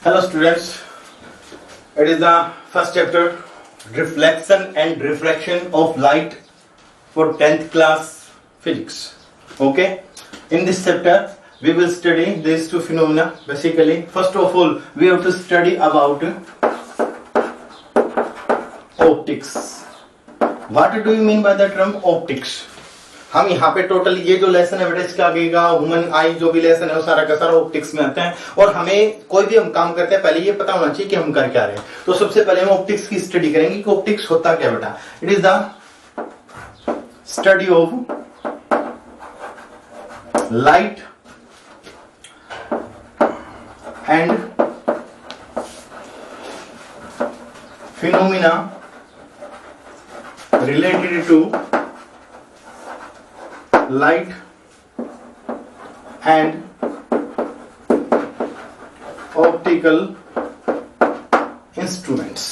Hello students, it is the first chapter, reflection and refraction of light for 10th class physics. Okay, in this chapter we will study these two phenomena. Basically, first of all we have to study about optics. What do you mean by the term optics? हम यहाँ पे total ये जो lesson है बेटा इसका आगेगा human आई जो भी लेसन है वो सारा का सारा ऑप्टिक्स में आता है। और हमें कोई भी हम काम करते हैं पहले ये पता होना चाहिए कि हम कर क्या रहे हैं। तो सबसे पहले हम ऑप्टिक्स की स्टडी करेंगे कि ऑप्टिक्स होता क्या बेटा। It is the study of light and phenomena related to light and optical instruments।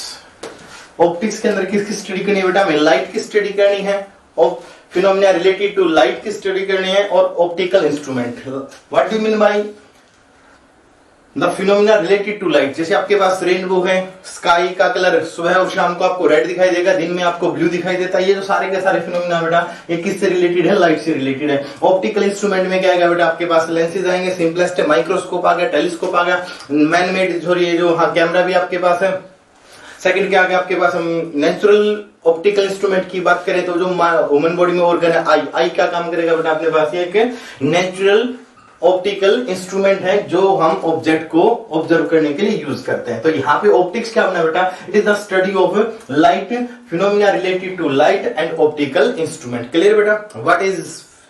Optics के अंदर किसकी स्टडी करनी है बेटा? हमें लाइट की स्टडी करनी है और फिनोमिना रिलेटेड टू लाइट की स्टडी करनी है और optical instrument. What do mean by the phenomena related to light? जैसे आपके पास रेनबो है, स्काई का कलर सुबह और शाम को आपको रेड दिखाई देगा, दिन में आपको ब्लू दिखाई देता है। ये जो सारे के सारे फिनोमिना बेटा ये किससे रिलेटेड है? लाइट से रिलेटेड है। ऑप्टिकल इंस्ट्रूमेंट में क्या आएगा बेटा? आपके पास लेंसेज आएंगे, सिंपलेस्ट है, माइक्रोस्कोप आ गया, टेलीस्कोप आ गया, मैन मेड जो कैमरा भी आपके पास है। सेकंड क्या आ गया आपके पास? हम नेचुरल ऑप्टिकल इंस्ट्रूमेंट की बात करें तो जो ह्यूमन बॉडी में ऑर्गन है आई क्या काम करेगा बेटा? अपने पास एक नेचुरल ऑप्टिकल इंस्ट्रूमेंट है जो हम ऑब्जेक्ट को ऑब्जर्व करने के लिए यूज करते हैं। तो यहाँ पे ऑप्टिक्स क्या होना बेटा? It is the study of light, phenomena related to light and optical instrument. Clear बेटा? What is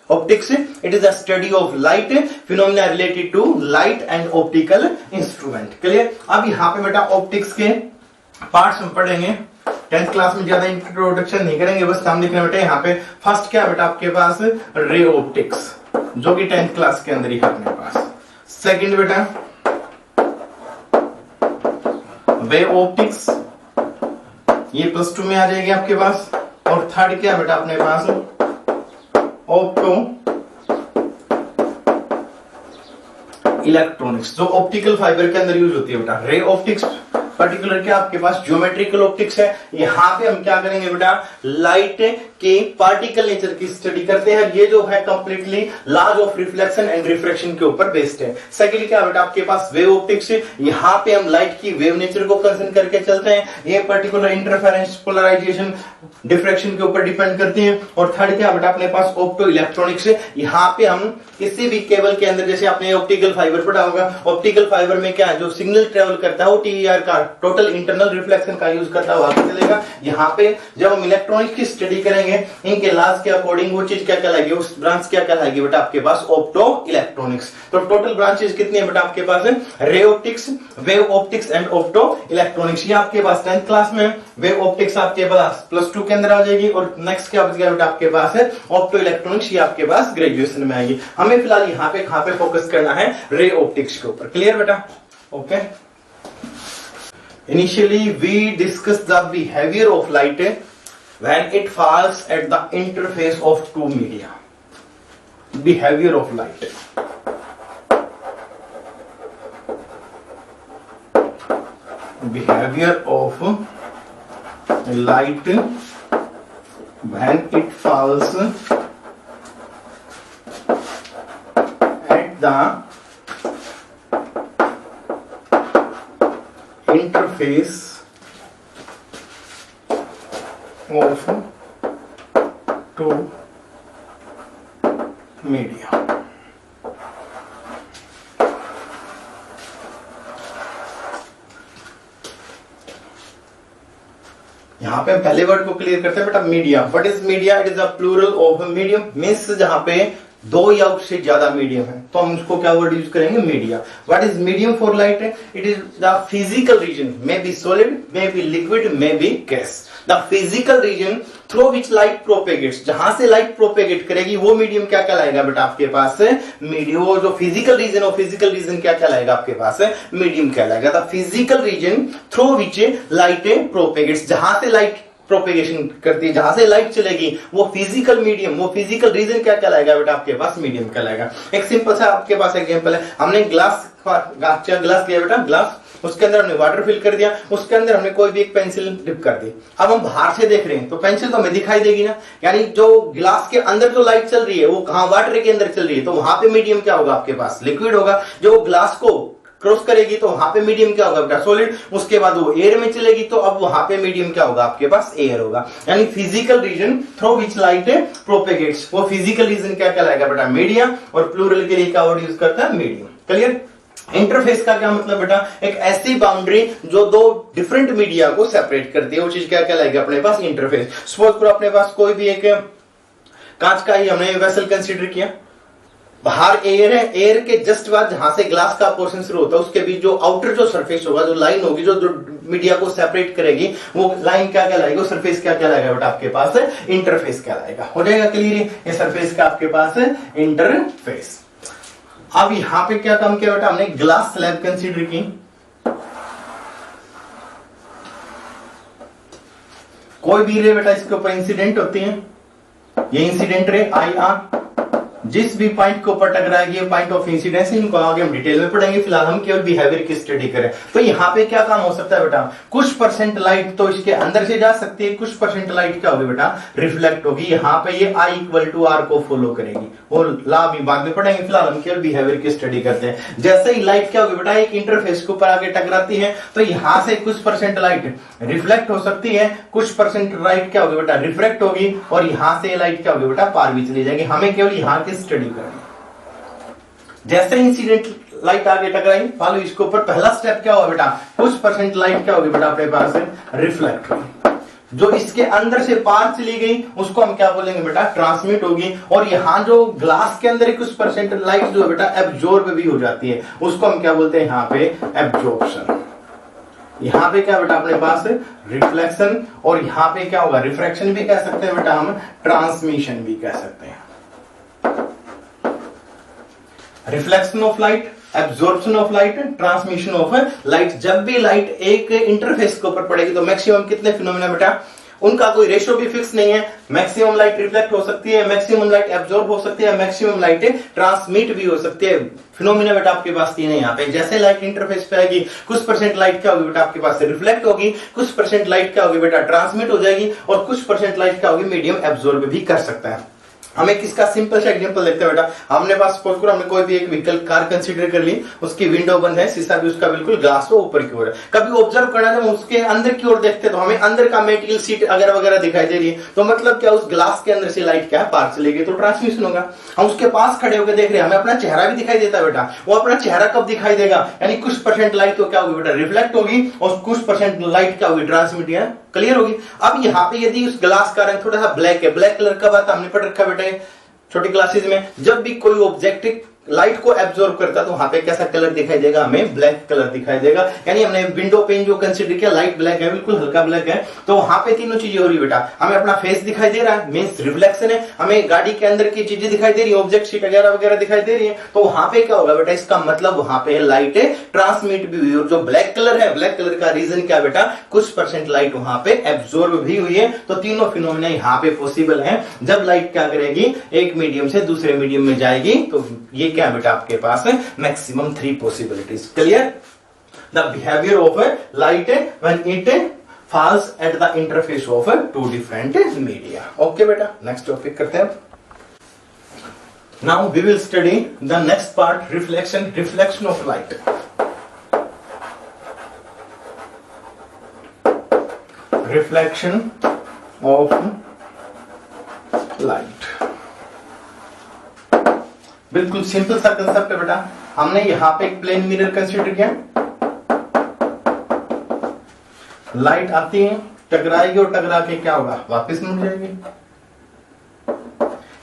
optics? It is the study of light, phenomena related to light and optical instrument. Clear? अब यहाँ पे बेटा optics के parts हम पढ़ेंगे। 10th class में ज्यादा इंट्रोडक्शन नहीं करेंगे, बस नाम लिखना बेटा। यहाँ पे फर्स्ट क्या बेटा आपके पास? रे ऑप्टिक्स, जो कि 10th क्लास के अंदर ही है अपने पास। सेकंड बेटा वेव ऑप्टिक्स, ये +2 में आ जाएगी आपके पास। और थर्ड क्या बेटा अपने पास? ऑप्टो इलेक्ट्रॉनिक्स, जो ऑप्टिकल फाइबर के अंदर यूज होती है बेटा। रे ऑप्टिक्स पर्टिकुलर क्या आपके पास ज्योमेट्रिकल ऑप्टिक्स है। यहाँ पे हम क्या करेंगे बेटा? लाइट के पार्टिकल नेचर की स्टडी करते हैं। ये जो है completely laws of reflection and refraction के ऊपर बेस्ड है। सेकंड क्या बेटा आपके पास? Wave optics. यहाँ पे हम लाइट की वेव नेचर को कंसर्न करके चलते हैं। ये पर्टिकुलर इंटरफेरेंस, पोलराइजेशन, डिफ्रैक्शन के ऊपर डिपेंड करती है। और थर्ड क्या बेटा अपने पास? Opto electronics. यहाँ पे हम किसी भी केबल के अंदर, जैसे आपने ऑप्टिकल फाइबर पढ़ा होगा, ऑप्टिकल फाइबर में क्या है जो सिग्नल ट्रेवल करता है वो टीईआर का टोटल इंटरनल रिफ्लेक्शन का यूज करता हुआ आगे चलेगा। यहाँ पे जब हम इलेक्ट्रॉनिक्स की स्टडी करेंगे इनके लॉज के अकॉर्डिंग वो चीज क्या कहलाएगी, उस ब्रांच क्या कहलाएगी बेटा आपके पास? Opto electronics. तो टोटल ब्रांचेस कितनी है बेटा आपके पास? Ray optics, wave optics and opto electronics. ये आपके पास 10th क्लास में वेव ऑप्टिक्स आपके पास +2 के अंदर आ जाएगी। और नेक्स्ट क्या बच गया बेटा आपके पास? है ऑप्टो इलेक्ट्रॉनिक्स, ये आपके पास ग्रेजुएशन में आएगी। हमें फिलहाल यहाँ पे कहां पे फोकस करना है? रे ऑप्टिक्स के ऊपर। क्लियर बेटा? Okay. Initially, we discussed the behavior of light when it falls at the interface of two media. Behavior of light. Behavior of light when it falls at the interface of two media। यहाँ पे पहले word को clear करते हैं बेटा, media. What is media? It is a plural of medium. Means जहां पे दो या उससे ज्यादा मीडियम है तो हम उसको क्या वर्ड यूज करेंगे? Media. What is medium for light? It is the physical region, may be solid, may be liquid, may be gas. The physical region through which light propagates, जहां से लाइट प्रोपेगेट करेगी वो medium क्या कहलाएगा बेटा आपके पास? मीडियम। जो फिजिकल रीजन हो, फिजिकल रीजन क्या कहलाएगा आपके पास? मीडियम कहलाएगा। The physical region through which light propagates, जहां से लाइट प्रोपेगेशन करती है, जहां से लाइट चलेगी वो फिजिकल मीडियम, वो फिजिकल रीजन क्या कहलाएगा बेटा आपके पास? मीडियम कहलाएगा। एक सिंपल सा आपके पास एग्जांपल है, हमने ग्लास लिया बेटा, ग्लास उसके अंदर हमने वाटर फिल कर दिया, उसके अंदर हमने कोई भी एक पेंसिल डिप कर दी। अब हम बाहर से देख रहे हैं तो पेंसिल तो हमें दिखाई देगी ना, यानी जो गिलास के अंदर जो लाइट चल रही है वो कहां, वाटर के अंदर चल रही है, तो वहां पे मीडियम क्या होगा आपके पास, लिक्विड होगा। जो ग्लास को क्रॉस करेगी तो वहां पे मीडियम क्या होगा बेटा, सॉलिड। उसके बाद वो एयर में चलेगी तो अब वहां पे मीडियम क्या होगा आपके पास, एयर होगा। यानी physical region through which light propagates, वो फिजिकल रीजन क्या कहलाएगा बेटा, मीडिया। और प्लूरल के लिए क्या वर्ड यूज करता है, मीडियम। क्लियर। इंटरफेस का क्या मतलब बेटा, एक ऐसी बाउंड्री जो दो डिफरेंट मीडिया को सेपरेट करती है, वो चीज क्या कहलाएगी अपने पास, इंटरफेस। सपोज करो अपने पास कोई भी एक कांच का ही हमने वेसल कंसीडर किया, बाहर एयर है, एयर के जस्ट बाद जहां से ग्लास का पोर्शन शुरू होता है उसके बीच जो आउटर जो सरफेस होगा, जो लाइन होगी जो मीडिया को सेपरेट करेगी, वो लाइन क्या कहलाएगी, वो सरफेस क्या कहलाएगा बेटा आपके पास, इंटरफेस कहलाएगा। हो जाएगा क्लियर, ये सरफेस का आपके पास इंटरफेस। अब यहां पे क्या काम किया बेटा, हमने ग्लास स्लैब कंसीडर की। कोई भी रे बेटा इसके ऊपर इंसिडेंट होती है, ये इंसिडेंट रे आई आर जिस भी पॉइंट के ऊपर टकराएगी, पॉइंट ऑफ इंसिडेंस, इनको आगे हम डिटेल में पढ़ेंगे, फिलहाल हम केवल बिहेवियर की स्टडी करें। तो यहाँ पे क्या काम हो सकता है बेटा, कुछ परसेंट लाइट तो इसके अंदर से जा सकती है, कुछ परसेंट लाइट क्या होगी बेटा, रिफ्लेक्ट होगी। यहाँ पे ये I = R को फॉलो करेगी, वो ला भी बाद में पढ़ेंगे, फिलहाल हम केवल बिहेवियर की स्टडी करते हैं। जैसे ही लाइट क्या होगी बेटा, एक इंटरफेस के ऊपर आगे टकराती है तो यहाँ से कुछ परसेंट लाइट रिफ्लेक्ट हो सकती है, कुछ परसेंट लाइट क्या होगी बेटा, रिफ्रेक्ट होगी, और यहाँ से लाइट क्या होगी बेटा, पार भी चली जाएगी। हमें केवल यहाँ की स्टडी करनी। जैसे इंसिडेंट लाइट आगे टकराई, फॉलो इसके ऊपर पहला स्टेप क्या होगा बेटा, कुछ परसेंट लाइट क्या होगी बेटा अपने पास रिफ्लेक्ट होगी। जो इसके अंदर से पार चली गई उसको हम क्या बोलेंगे बेटा, ट्रांसमिट होगी। और यहाँ जो ग्लास के अंदर कुछ परसेंट लाइट जो है बेटा एब्जॉर्ब भी हो जाती है, उसको हम क्या बोलते हैं यहाँ पे, एब्जॉर्प्शन। यहाँ पे क्या बेटा अपने पास रिफ्लेक्शन, और यहाँ पे क्या होगा, रिफ्रैक्शन भी कह सकते हैं बेटा हम, ट्रांसमिशन भी कह सकते हैं। Reflection of light, absorption of light, transmission of light. जब भी लाइट एक इंटरफेस के ऊपर पड़ेगी तो मैक्सिमम कितने फिनोमेना बेटा, उनका कोई रेशियो भी फिक्स नहीं है। मैक्सिमम लाइट रिफ्लेक्ट हो सकती है, मैक्सिमम लाइट एब्जॉर्ब हो सकती है, मैक्सिमम लाइट ट्रांसमिट भी हो सकती है। फिनोमेना बेटा आपके पास तीन है यहाँ पे। जैसे लाइट इंटरफेस पे आएगी, कुछ परसेंट लाइट क्या होगी बेटा आपके पास से रिफ्लेक्ट होगी, कुछ परसेंट लाइट क्या होगी बेटा ट्रांसमिट हो जाएगी, और कुछ परसेंट लाइट क्या होगी मीडियम एब्जॉर्ब भी कर सकता है। हमें किसका सिंपल सा एग्जांपल देखते हैं बेटा। हमने पास सपोज करो हमने कोई भी एक व्हीकल कार कंसीडर कर ली, उसकी विंडो बंद है, शीशा भी उसका बिल्कुल ग्लास हो ऊपर की ओर है। कभी ऑब्जर्व करना जब उसके अंदर की ओर देखते हैं तो हमें अंदर का मेटेरियल सीट अगर वगैरह दिखाई दे रही है, तो मतलब क्या उस ग्लास के अंदर से लाइट क्या है पार चलेगी, तो ट्रांसमिशन होगा। हम उसके पास खड़े होकर देख रहे हैं, हमें अपना चेहरा भी दिखाई देता है बेटा। वो अपना चेहरा कब दिखाई देगा, यानी कुछ परसेंट लाइट तो क्या होगी बेटा रिफ्लेक्ट होगी, और कुछ परसेंट लाइट क्या होगी ट्रांसमिट है, क्लियर होगी। अब यहाँ पे यदि उस ग्लास का रंग थोड़ा सा ब्लैक है, ब्लैक कलर का बात हमने पढ़ रखा बेटा छोटी क्लासेस में, जब भी कोई ऑब्जेक्ट लाइट को एब्जॉर्ब करता है तो वहां पे कैसा कलर दिखाई देगा, हमें ब्लैक कलर दिखाई देगा। यानी हमने विंडो पेन जो कंसीडर किया लाइट ब्लैक है, बिल्कुल हल्का ब्लैक है, तो वहां पे तीनों चीजें हो रही बेटा। हमें अपना फेस दिखाई दे रहा है, मींस रिफ्लेक्शन है, हमें गाड़ी के अंदर की चीजें दिखाई दे रही है, ऑब्जेक्ट शीट वगैरह वगैरह दिखाई दे रही है, तो वहां पे क्या होगा बेटा, इसका मतलब वहां पे लाइट ट्रांसमिट भी हुई। और जो ब्लैक कलर है, ब्लैक कलर का रीजन क्या बेटा, कुछ परसेंट लाइट वहां पे एब्जॉर्ब भी हुई है। तो तीनों फिनोमेना यहाँ पे पॉसिबल है। जब लाइट क्या करेगी, एक मीडियम से दूसरे मीडियम में जाएगी, तो ये क्या बेटा आपके पास maximum 3 possibilities. Clear? The behavior of a light when it falls at the interface of two different media. Okay बेटा, next topic करते हैं। Now we will study the next part, reflection of light. Reflection of light. बिल्कुल simple सा concept है बेटा। हमने यहां पे एक प्लेन मिरर कंसीडर किया, लाइट आती है, टकराएगी, और टकरा के क्या होगा, वापस मुड़ जाएगी।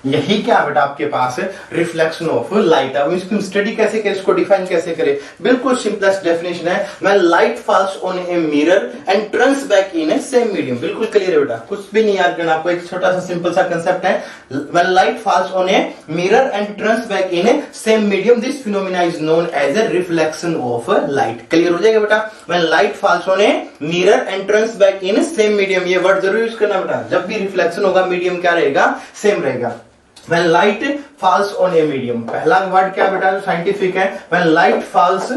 यही क्या बेटा आपके पास है, रिफ्लेक्शन ऑफ लाइट। अब इसको स्टडी कैसे करें, इसको डिफाइन कैसे करें, बिल्कुल सिंपलेस्ट डेफिनेशन है, when light falls on a mirror and turns back in a same medium. बिल्कुल क्लियर है बेटा, कुछ भी नहीं याद करना आपको, एक छोटा सा सिंपल सा कंसेप्ट है। When light falls on a mirror and turns back in a same medium, this phenomena is known as a reflection of light. Clear हो जाएगा बेटा। When light falls on a mirror and turns back in a same medium, ये word जरूर use करना बेटा। जब भी reflection होगा मीडियम क्या रहेगा, सेम रहेगा। When light falls on a medium, पहला वर्ड क्या बेटा जो साइंटिफिक है, when light falls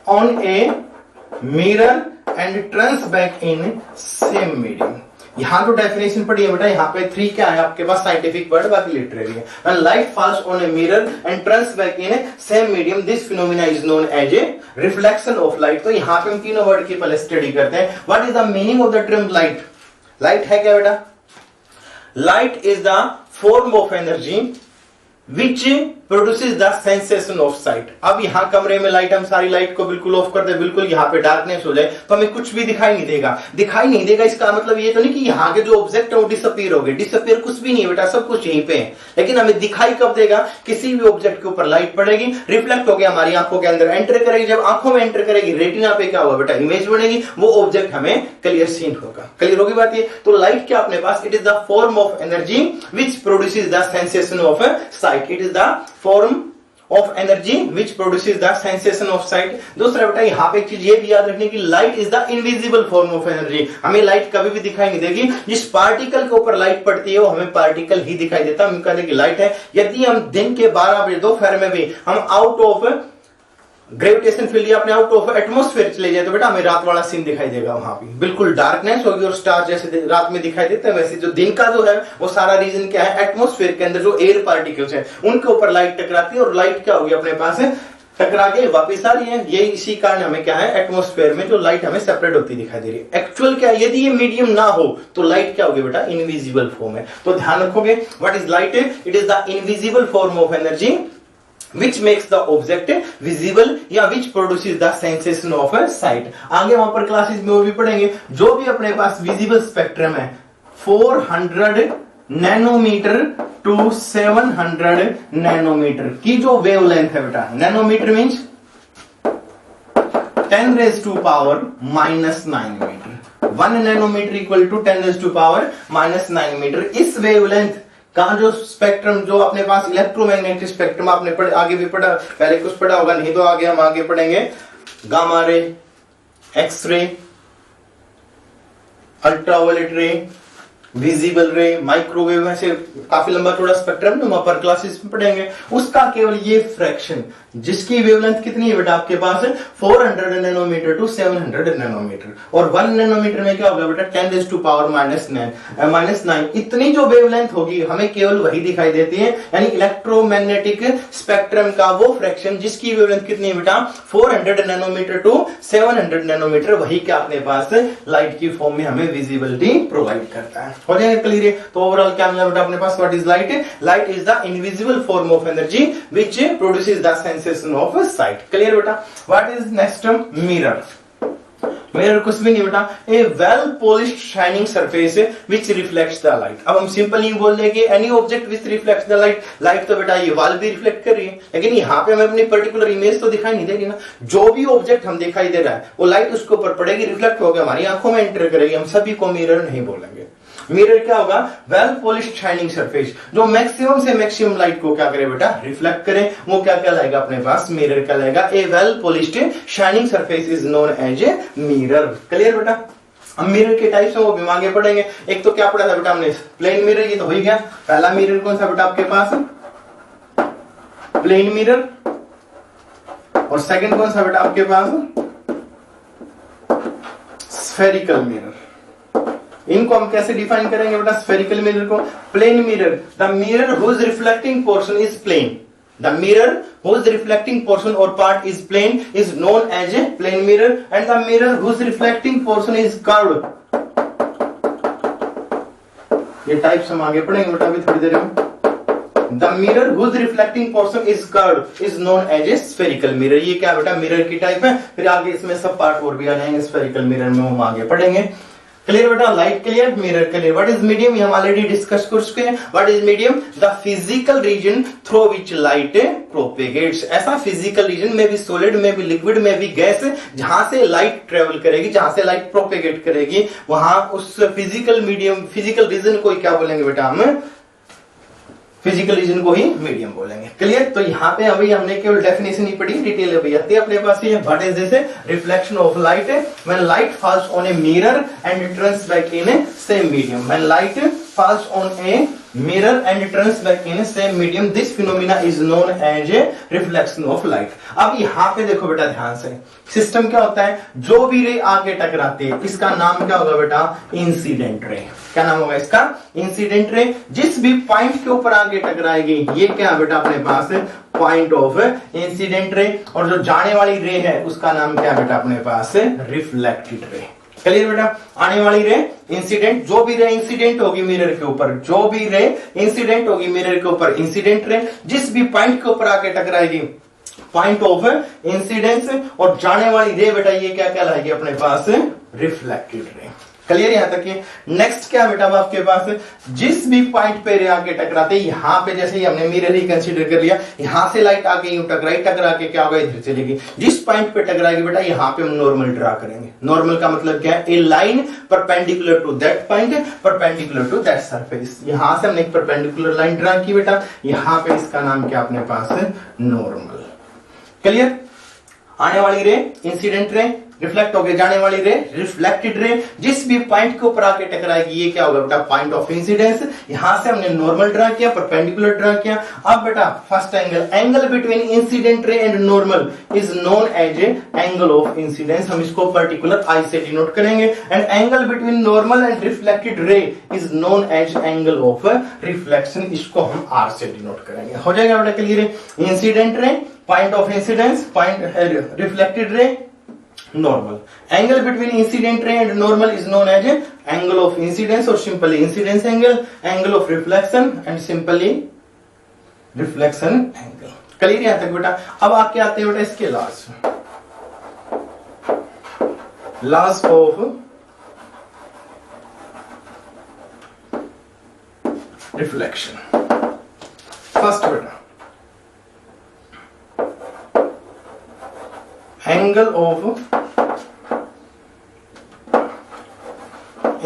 on a mirror and turns back in same medium. यहां तो डेफिनेशन पढ़ी है बेटा, यहाँ पे 3 क्या है आपके पास साइंटिफिक वर्ड, बाकी लिटरेरी है। When light falls on a mirror and turns back in a same medium, this phenomena is known as a reflection of light। तो यहाँ पे हम तीनों वर्ड की पहले स्टडी करते हैं। What is the meaning of the term light? Light है क्या बेटा? Light is the form of energy which produces the sensation of sight। अब यहाँ कमरे में लाइट, हम सारी लाइट को बिल्कुल ऑफ कर दे, बिल्कुल यहाँ पे डार्कनेस हो जाए तो हमें कुछ भी दिखाई नहीं देगा। दिखाई नहीं देगा इसका मतलब ये तो नहीं कि यहाँ के जो ऑब्जेक्ट है वो डिसअपीयर हो गए, डिसअपीयर कुछ भी नहीं है बेटा, सब कुछ यहीं पे है। लेकिन हमें दिखाई कब देगा? किसी भी ऑब्जेक्ट के ऊपर लाइट पड़ेगी, रिफ्लेक्ट होकर हमारी आंखों के अंदर एंटर करेगी। जब आंखों में एंटर करेगी, रेटिना पे क्या होगा बेटा? इमेज बनेगी, वो ऑब्जेक्ट हमें क्लियर सीन होगा। क्लियर होगी बात ये? तो लाइट क्या अपने पास? It is the form of energy which produces the sensation of sight. It is the form of energy which produces the sensation of sight. दूसरा बेटा यहाँ पे एक चीज ये भी याद रखने की, light is the invisible form of energy. हमें लाइट कभी भी दिखाई नहीं देगी। जिस पार्टिकल के ऊपर लाइट पड़ती है वो हमें पार्टिकल ही दिखाई देता है। हम कहते हैं कि लाइट है। यदि हम दिन के 12 बजे दोपहर में भी हम आउट ऑफ ग्रेविटेशन फील्ड या अपने आउट ऑफ एटमॉस्फेयर चले जाए तो बेटा हमें रात वाला सीन दिखाई देगा। वहां पे बिल्कुल डार्कनेस होगी और स्टार जैसे रात में दिखाई देते हैं, वैसे जो दिन का जो है वो सारा रीजन क्या है? एटमॉस्फेयर के अंदर जो एयर पार्टिकल्स है उनके ऊपर लाइट टकराती है और लाइट क्या होगी अपने पास है? टकरा के वापिस आ रही है। ये इसी कारण हमें क्या है? एटमॉस्फेयर में जो लाइट हमें सेपरेट होती दिखाई दे रही है। एक्चुअल क्या है? यदि ये मीडियम ना हो तो लाइट क्या होगी बेटा? इनविजिबल फॉर्म है। तो ध्यान रखोगे, what is light? It is the invisible form of energy which makes the object visible या which produces the sensation of sight। आगे वहां पर क्लासेस में वो भी पढ़ेंगे। जो भी अपने पास विजिबल स्पेक्ट्रम है 400 नैनोमीटर टू 700 नैनोमीटर की जो वेवलेंथ है बेटा, nanometre means 10 raised to power -9 metre. 1 nanometre equal to 10 raised to power -9 metre. इस वेवलेंथ का जो स्पेक्ट्रम, जो अपने पास इलेक्ट्रोमैग्नेटिक स्पेक्ट्रम आपने आगे भी पढ़ा, पहले कुछ पढ़ा होगा, नहीं तो आगे हम आगे पढ़ेंगे। Gamma ray, X ray, ultraviolet रे, विजिबल रे, माइक्रोवेव, ऐसे काफी लंबा थोड़ा स्पेक्ट्रम हम अपर क्लासेस में पढ़ेंगे। उसका केवल ये फ्रैक्शन जिसकी वेवलेंथ कितनी है बेटा आपके पास? 400 नैनोमीटर टू 700 नैनोमीटर। और 1 नैनोमीटर में क्या होगा बेटा? 10 raised to power -9। इतनी जो वेवलेंथ होगी हमें केवल वही दिखाई देती है, यानी इलेक्ट्रोमैग्नेटिक स्पेक्ट्रम का वो फ्रैक्शन जिसकी वेवलेंथ कितनी है बेटा? 400 नैनोमीटर टू 700 नैनोमीटर। वही क्या अपने पास लाइट की फॉर्म में हमें विजिबिलिटी प्रोवाइड करता है। हो जाएगा क्लियर? तो ओवरऑल क्या मिला बेटा अपने पास? What is light? Light is the invisible form of energy which produces the sensation of sight. Clear बेटा? What is next? Mirror. Mirror कुछ भी नहीं बेटा, a well polished shining surface which reflects the light. अब हम simple ही बोल रहे कि any object which reflects the light. Light तो बेटा ये वॉल भी रिफ्लेक्ट कर रही है, लेकिन यहाँ पे हमें अपनी पर्टिकुलर इमेज तो दिखाई नहीं देगी ना। जो भी ऑब्जेक्ट हम दिखाई दे रहा है वो लाइट उसके ऊपर पड़ेगी, रिफ्लेक्ट होकर हमारी आंखों में एंटर करेगी। हम सभी को मिरर नहीं बोलेंगे। मिरर क्या होगा? वेल पॉलिश्ड शाइनिंग सरफेस, जो मैक्सिमम से मैक्सिमम लाइट को क्या करे बेटा? रिफ्लेक्ट करे। वो क्या कहलाएगा अपने पास? मिरर कहलाएगा। A well polished shining surface is known as a mirror. Clear बेटा? हम मिरर के टाइप्स वो भी आगे पढ़ेंगे। एक तो क्या पढ़ा था बेटा हमने? प्लेन मिरर, ये तो हो ही गया। पहला मिरर कौन सा बेटा आपके पास? Plane mirror. और सेकंड कौन सा बेटा आपके पास? Spherical mirror. इनको हम कैसे डिफाइन करेंगे बेटा? स्फेरिकल मिरर को, plane mirror, the mirror whose reflecting portion is plane. The mirror whose reflecting portion और part is plane is known as a plane mirror, and the mirror whose reflecting portion is curved. ये types हम आगे पढ़ेंगे बेटा अभी थोड़ी देर में। The mirror whose reflecting portion is curved is known as a spherical mirror. ये क्या बेटा? मिरर की टाइप है। फिर आगे इसमें सब पार्ट और भी आ जाएंगे स्फेरिकल मिरर में, हम आगे पढ़ेंगे। क्लियर बेटा? Light clear, mirror clear. What is medium? ये हम ऑलरेडी डिस्कस कर चुके हैं। What is medium? The physical region through which light propagates. ऐसा फिजिकल रीजन में भी सॉलिड, में भी लिक्विड, में भी गैस, जहां से लाइट ट्रेवल करेगी, जहां से लाइट प्रोपेगेट करेगी, वहां उस फिजिकल मीडियम, फिजिकल रीजन को क्या बोलेंगे बेटा? हम फिजिकल रीजन को ही मीडियम बोलेंगे। क्लियर? तो यहाँ पे अभी हमने केवल डेफिनेशन ही पढ़ी, डिटेल अभी आती है अपने पास। ये what is this? Reflection of light when light falls on a mirror and turns back in a same medium. When light falls on a mirror and turns back in same medium. This phenomena is known as a reflection of light. अब यहाँ पे देखो बेटा ध्यान से, system क्या होता है, जो भी रे आके टकराते हैं इसका नाम क्या होगा बेटा, इंसिडेंट रे। क्या नाम होगा इसका, इंसिडेंट रे। जिस भी पॉइंट के ऊपर आके टकराएगी ये क्या है बेटा अपने पास, पॉइंट ऑफ इंसिडेंट रे। और जो जाने वाली रे है उसका नाम क्या है बेटा अपने पास, रिफ्लेक्टेड रे। क्लियर बेटा, आने वाली रे इंसिडेंट, जो भी रे इंसिडेंट होगी मिरर के ऊपर, जो भी रे इंसिडेंट होगी मिरर के ऊपर इंसिडेंट रे। जिस भी पॉइंट के ऊपर आके टकराएगी पॉइंट ऑफ इंसिडेंस, और जाने वाली रे बेटा ये क्या कहलाएगी अपने पास, रिफ्लेक्टेड रे। क्लियर यहां तक। नेक्स्ट क्या बेटा आपके पास, जिस भी पॉइंट पे रे आके टकराते, यहां पे जैसे ही हमने मिरर ही कंसीडर कर लिया, यहां से लाइट आके यूं टकरा के क्या होगा, इधर चलेगी। जिस पॉइंट पे टकराएगी बेटा यहां पे हम नॉर्मल ड्रा करेंगे। नॉर्मल का मतलब क्या है, a line perpendicular to that point, perpendicular to that surface. यहां से हमने एक परपेंडिकुलर लाइन ड्रा की बेटा, यहां पे इसका नाम क्या अपने पास है, नॉर्मल। क्लियर, आने वाली रे इंसिडेंट रे, रिफ्लेक्ट हो गए, जाने वाली रे रिफ्लेक्टेड रे। जिस भी पॉइंट के ऊपर आके टकराएगी ये क्या होगा बेटा, पॉइंट ऑफ इंसिडेंस। यहां से हमने नॉर्मल ड्रा किया, परपेंडिकुलर ड्रा किया। अब बेटा first angle between incident ray and normal is known as a angle of incidence. हम इसको पर्टिकुलर आई से डिनोट करेंगे। And angle between normal and reflected ray is known as angle of reflection, इसको हम R से denote करेंगे। हो जाएगा बेटा clear. Incident ray, point of incidence, point reflected ray, normal. Angle between incident ray and normal is known as angle of incidence or simply incidence angle, angle of reflection and simply reflection angle. Clear यहां तक बेटा। अब आके आते हैं बेटा इसके loss of reflection. First बेटा angle of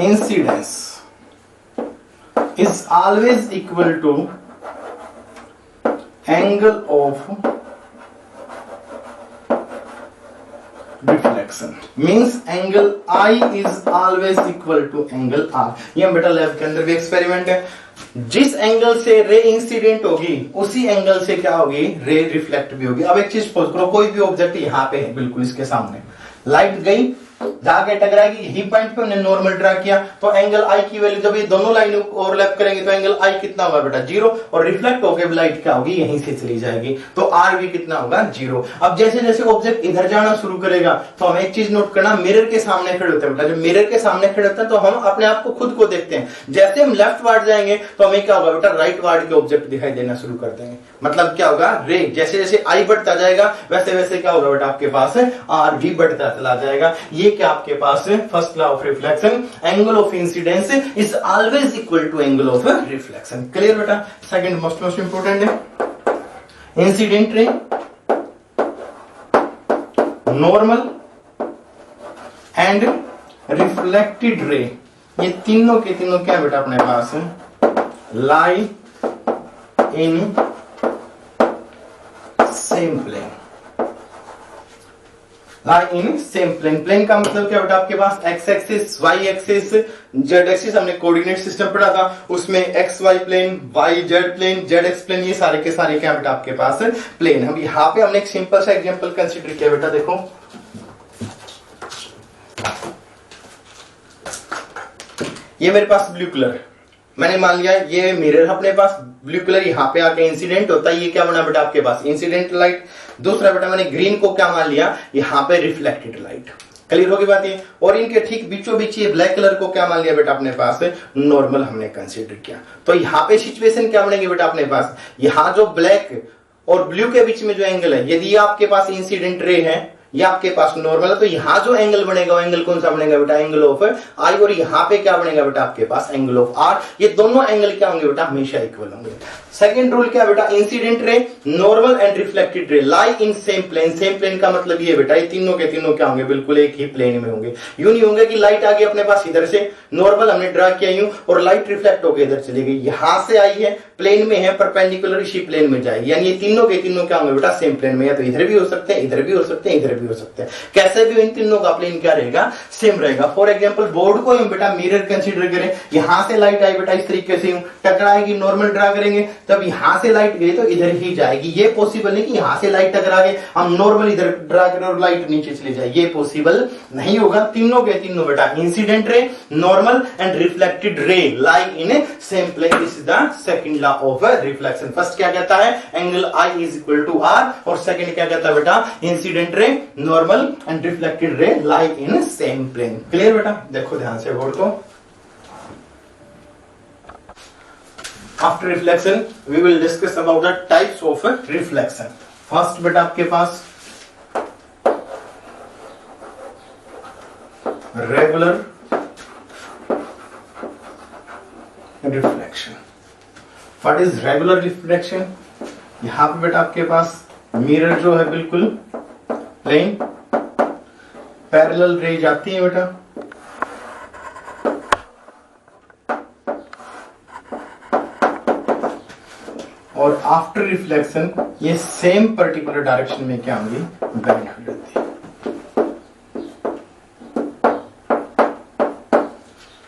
incidence is always equal to angle of reflection, means angle I is always equal to angle R। ये हम बेटा लैब के अंदर भी एक्सपेरिमेंट है। जिस एंगल से रे इंसिडेंट होगी उसी एंगल से क्या होगी, रे रिफ्लेक्ट भी होगी। अब एक चीज सोच करो, कोई भी ऑब्जेक्ट यहाँ पे है बिल्कुल इसके सामने, लाइट गई जाके टकराएगी, यही पॉइंट पे हमने नॉर्मल ड्रा किया, तो एंगल आई की वैल्यू जब ये दोनों लाइन ओवरलैप करेंगे तो एंगल आई कितना होगा बेटा, 0। और रिफ्लेक्ट होकर लाइट क्या होगी, यहीं से चली जाएगी, तो आर भी कितना होगा, 0। अब जैसे जैसे ऑब्जेक्ट इधर जाना शुरू करेगा तो हमें एक चीज नोट करना, मिरर के सामने खड़े होते हैं बेटा। जब मिरर के सामने खड़े होते हैं तो हम अपने आप को खुद को देखते हैं। जैसे हम लेफ्ट वार्ड जाएंगे तो हमें क्या होगा बेटा, राइट वार्ड के ऑब्जेक्ट दिखाई देना शुरू कर देंगे। मतलब क्या होगा, रे जैसे जैसे आई बढ़ता जाएगा वैसे वैसे क्या होगा बेटा आपके पास आर भी बढ़ता चला जाएगा। ये क्या आपके पास first law of reflection, angle of incidence is always equal to angle of reflection. Clear बेटा। सेकंड मोस्ट इंपोर्टेंट है incident ray, normal and reflected ray. ये तीनों के तीनों क्या बेटा अपने पास lie in same plane, lie in same plane. Plane का मतलब क्या बेटा आपके पास x axis, y axis, z axis. हमने कोऑर्डिनेट सिस्टम पढ़ा था, उसमें x y plane, Y Z plane, Z X plane, ये सारे के सारे क्या बेटा आपके पास प्लेन। हम यहाँ पे हमने एक सिंपल सा एग्जांपल कंसीडर किया बेटा। देखो ये मेरे पास ब्लू कलर, मैंने मान लिया ये मिरर अपने पास ब्लू कलर, यहाँ पे आके इंसिडेंट होता है, ये क्या बना बेटा आपके पास इंसिडेंट लाइट। दूसरा बेटा मैंने ग्रीन को क्या मान लिया, यहाँ पे रिफ्लेक्टेड लाइट। क्लियर होगी बात ये। और इनके ठीक बीचों बीच ये ब्लैक कलर को क्या मान लिया बेटा अपने पास नॉर्मल हमने कंसीडर किया। तो यहाँ पे सिचुएशन क्या बनेगी बेटा अपने पास, यहाँ जो ब्लैक और ब्लू के बीच में जो एंगल है, यदि आपके पास इंसिडेंट रे है ये आपके पास नॉर्मल है, तो यहां जो एंगल बनेगा वो एंगल कौन सा बनेगा बेटा, एंगल ऑफ आई। और यहाँ पे क्या बनेगा बेटा आपके पास एंगल ऑफ आर। ये दोनों एंगल क्या होंगे बेटा, हमेशा इक्वल होंगे। सेकंड रूल क्या बेटा, incident ray, normal and reflected ray lie in same plane. Same plane का मतलब ये बेटा ये तीनों के तीनों क्या होंगे, बिल्कुल एक ही प्लेन में होंगे। यूं नहीं होंगे कि लाइट आ गई अपने पास इधर से, नॉर्मल हमने ड्रा किया यूं और लाइट रिफ्लेक्ट होकर इधर चली गई, यहां से आई है प्लेन में है, परपेंडिकुलर इसी प्लेन में जाएगी, यानी ये तीनों के तीनों क्या होंगे बेटा सेम प्लेन में। या तो इधर भी हो सकते हैं, इधर भी हो सकते हैं, इधर भी हो सकते हैं। कैसे भी इन तीनों का प्लेन क्या रहेगा, सेम रहेगा। फॉर एग्जांपल बोर्ड को हम बेटा मिरर कंसीडर करें, यहां से लाइट आई बेटा इस तरीके से टकराएगी, नॉर्मल ड्रा करेंगे, तब यहां से लाइट गई तो इधर ही जाएगी। ये पॉसिबल नहीं कि यहां से लाइट टकरा गए हम नॉर्मल इधर ड्रा करें और लाइट नीचे चली जाए, ये पॉसिबल नहीं होगा। तीनों के तीनों बेटा incident ray, normal and reflected ray lie in same plane. This is the second law of reflection. First क्या कहता है, angle I is equal to R, और सेकंड क्या कहता है बेटा, incident ray, normal and reflected ray lie in same plane. Clear बेटा, देखो ध्यान से बोर्ड को। After reflection, we will discuss about the types of reflection. First बेटा आपके पास regular reflection. What is regular reflection? यहां पे बेटा आपके पास मिरर जो है बिल्कुल प्लेन, पैरेलल रेज आती है बेटा, और आफ्टर रिफ्लेक्शन ये सेम पर्टिकुलर डायरेक्शन में क्या होंगी, बेंड हो जाती है।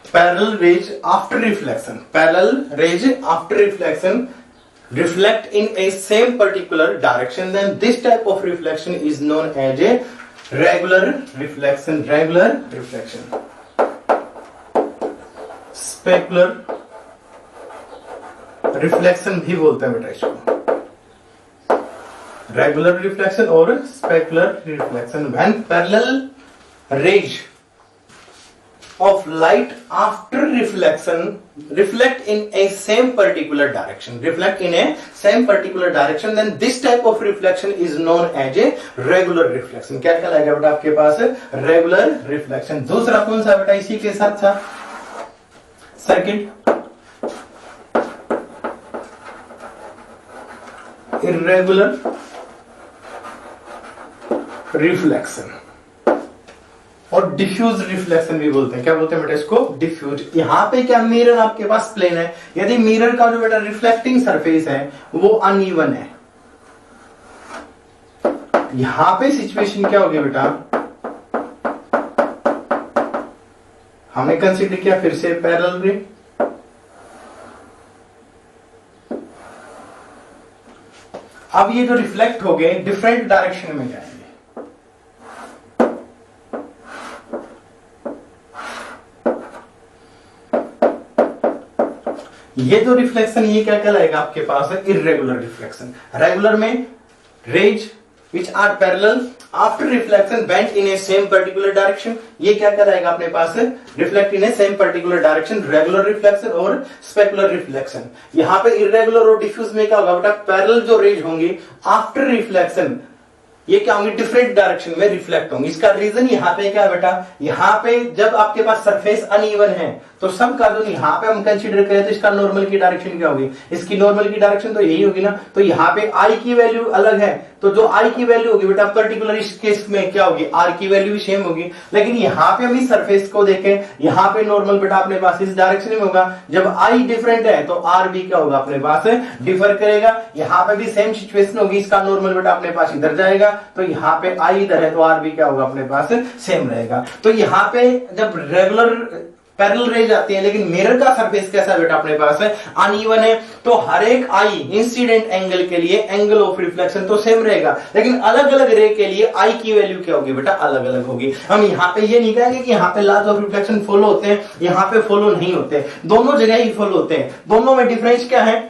Parallel raise after reflection, parallel raise after reflection reflect in a same particular direction, then this type of reflection is known as a regular reflection. Regular reflection, specular reflection भी बोलते हैं बेटा इसको, रेगुलर रिफ्लेक्शन और specular reflection. When parallel raise of light after reflection reflect in a same particular direction, then this type of reflection is known as a regular reflection. क्या कहलाएगा बेटा आपके पास, रेगुलर रिफ्लेक्शन। दूसरा कौन सा बेटा इसी के साथ था, सेकंड इर्रेगुलर रिफ्लेक्शन, और डिफ्यूज रिफ्लेक्शन भी बोलते हैं। क्या बोलते हैं बेटा इसको, डिफ्यूज। यहां पे क्या, मिरर आपके पास प्लेन है, यदि मिरर का जो बेटा रिफ्लेक्टिंग सरफेस है वो अनइवन है, यहां पे सिचुएशन क्या होगी बेटा, हमने कंसीडर किया फिर से पैरेलल रे, अब ये जो रिफ्लेक्ट हो गए डिफरेंट डायरेक्शन में जाएंगे, ये जो रिफ्लेक्शन ये क्या कहलाएगा आपके पास है, इर्रेगुलर रिफ्लेक्शन। रेगुलर में rays which are parallel after reflection bent in a same particular direction, ये क्या कहलाएगा अपने पास है, reflect in a same particular direction, regular reflection और स्पेकुलर रिफ्लेक्शन। यहां पे इर्रेगुलर और डिफ्यूज में क्या होगा बेटा, पैरेलल जो रेज होंगी आफ्टर रिफ्लेक्शन ये क्या होंगे, डिफरेंट डायरेक्शन में रिफ्लेक्ट होंगे। इसका रीजन यहाँ पे क्या है बेटा, यहाँ पे जब आपके पास सरफेस अनइवन है तो सब का जो यहाँ पे हम कंसीडर करें तो इसका नॉर्मल की डायरेक्शन क्या होगी, इसकी नॉर्मल की डायरेक्शन तो यही होगी ना। तो यहाँ पे आई की वैल्यू अलग है, तो जो आई की वैल्यू होगी बेटा पर्टिकुलर इस केस में क्या होगी, आर की वैल्यू भी सेम होगी। लेकिन यहाँ पे हम इस सरफेस को देखें, यहाँ पे नॉर्मल बेटा अपने पास इस डायरेक्शन में होगा, जब आई डिफरेंट है तो आर भी क्या होगा अपने पास डिफर करेगा। यहाँ पे भी सेम सिचुएशन होगी, इसका नॉर्मल बेटा अपने पास इधर जाएगा, तो यहाँ पे आई इधर है तो आर भी क्या होगा अपने पास सेम रहेगा। तो यहाँ पे जब रेगुलर पैरेलल रेज आती है, लेकिन मिरर का सरफेस कैसा बेटा अपने पास है, अनइवन है, तो हर एक आई इंसिडेंट एंगल के लिए एंगल ऑफ रिफ्लेक्शन तो सेम रहेगा, लेकिन अलग अलग रे के लिए आई की वैल्यू क्या होगी बेटा, अलग अलग होगी। हम यहाँ पे ये नहीं कहेंगे कि यहाँ पे लॉज ऑफ रिफ्लेक्शन फॉलो होते हैं, यहाँ पे फॉलो नहीं होते, दोनों जगह ही फॉलो होते हैं। दोनों में डिफरेंस क्या है,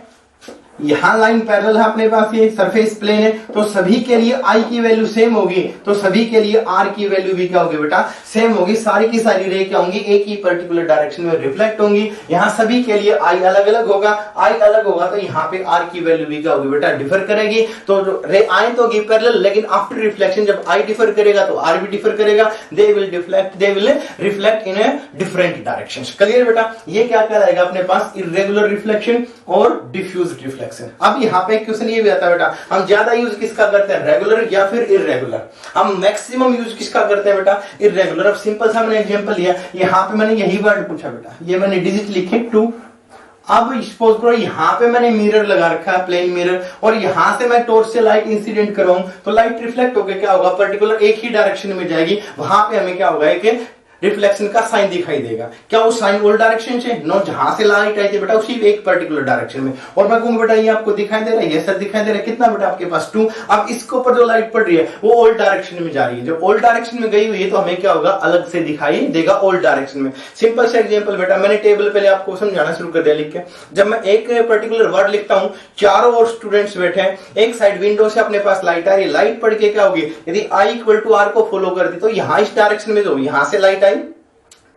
यहां लाइन पैरेलल है अपने पास, ये सरफेस प्लेन है, तो सभी के लिए आई की वैल्यू सेम होगी, तो सभी के लिए आर की वैल्यू भी क्या होगी बेटा, सेम होगी। सारी की सारी रे क्या होंगी, एक ही पर्टिकुलर डायरेक्शन में रिफ्लेक्ट होंगी। यहाँ सभी के लिए आई अलग अलग होगा, आई अलग होगा तो यहाँ पे आर की वैल्यू भी क्या होगी बेटा, डिफर करेगी। तो जो रे आए तो होगी पैरेलल, लेकिन आफ्टर रिफ्लेक्शन जब आई डिफर करेगा तो आर भी डिफर करेगा, they will reflect in a different directions. Clear बेटा, ये क्या कहलाएगा अपने पास, इर्रेगुलर रिफ्लेक्शन और डिफ्यूज रिफ्लेक्शन। अब यहाँ पे क्वेश्चन ये भी आता है बेटा, हम ज्यादा यूज किसका करते हैं, रेगुलर या फिर इर्रेगुलर, हम मैक्सिमम यूज किसका करते हैं बेटा, इर्रेगुलर। अब सिंपल सा मैंने एग्जांपल लिया, यहाँ पे मैंने यही वर्ड पूछा बेटा, ये मैंने डिजिट लिखे 2 अब सपोज करो यहाँ पे मैंने मिरर लगा रखा है, प्लेन मिरर, और यहाँ से मैं टॉर्च से लाइट इंसिडेंट कराऊं तो लाइट रिफ्लेक्ट होकर क्या होगा, पर्टिकुलर एक ही डायरेक्शन में जाएगी। वहां पे हमें क्या होगा, एक रिफ्लेक्शन का साइन दिखाई देगा। क्या वो साइन ओल्ड डायरेक्शन से? नो, जहां से लाइट आई थी बेटा उसी एक पर्टिकुलर डायरेक्शन में। और मैं कहूंगा बेटा ये आपको दिखाई दे रहा है, ये सर दिखाई दे रहा है, कितना बेटा आपके पास 2। अब इसके ऊपर जो लाइट पड़ रही है वो ओल्ड डायरेक्शन में जा रही है। जब ओल्ड डायरेक्शन में गई हुई है तो हमें क्या होगा, अलग से दिखाई देगा ओल्ड डायरेक्शन में। सिंपल से एग्जाम्पल बेटा, मैंने टेबल पहले आपको समझाना शुरू कर दिया लिख के। जब मैं एक पर्टिकुलर वर्ड लिखता हूं, चारों ओर स्टूडेंट्स बैठे हैं, एक साइड विंडो से अपने पास लाइट आ रही है, लाइट पड़ के क्या होगी, यदि आई इक्वल टू आर को फॉलो कर दी तो यहां इस डायरेक्शन में जो यहां से लाइट आई,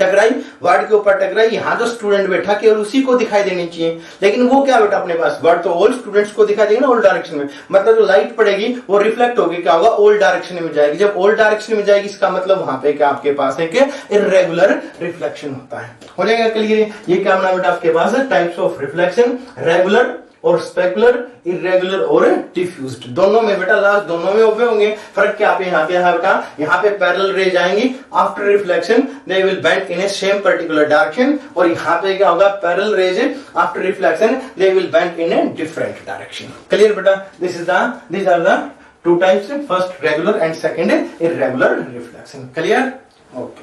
टकराई, वर्ड के ऊपर टकराई, यहाँ जो स्टूडेंट बैठा केवल उसी को दिखाई देनी चाहिए, लेकिन वो क्या बेटा अपने पास वर्ड तो ऑल स्टूडेंट्स को दिखाई देगी ना ओल्ड डायरेक्शन में। मतलब जो लाइट पड़ेगी वो रिफ्लेक्ट होगी, क्या होगा, ओल्ड डायरेक्शन में जाएगी। जब ओल्ड डायरेक्शन में जाएगी इसका मतलब वहां पे क्या आपके पास है कि इर्रेगुलर रिफ्लेक्शन होता है। हो जाएगा क्लियर? ये क्या नाम बेटा आपके पास है, टाइप्स ऑफ रिफ्लेक्शन, रेगुलर और स्पेकुलर, इरेगुलर और डिफ्यूज्ड। दोनों में बेटा लास्ट दोनों में ओपे होंगे। फर्क क्या पे यहाँ पे है बेटा, यहाँ पे पैरेलल रेज आएंगी, after reflection they will bend in a same particular direction, और यहाँ पे क्या होगा, parallel raise after reflection they will bend in a different direction. Clear बेटा? these are the two types, first regular and second irregular reflection. Clear? Okay.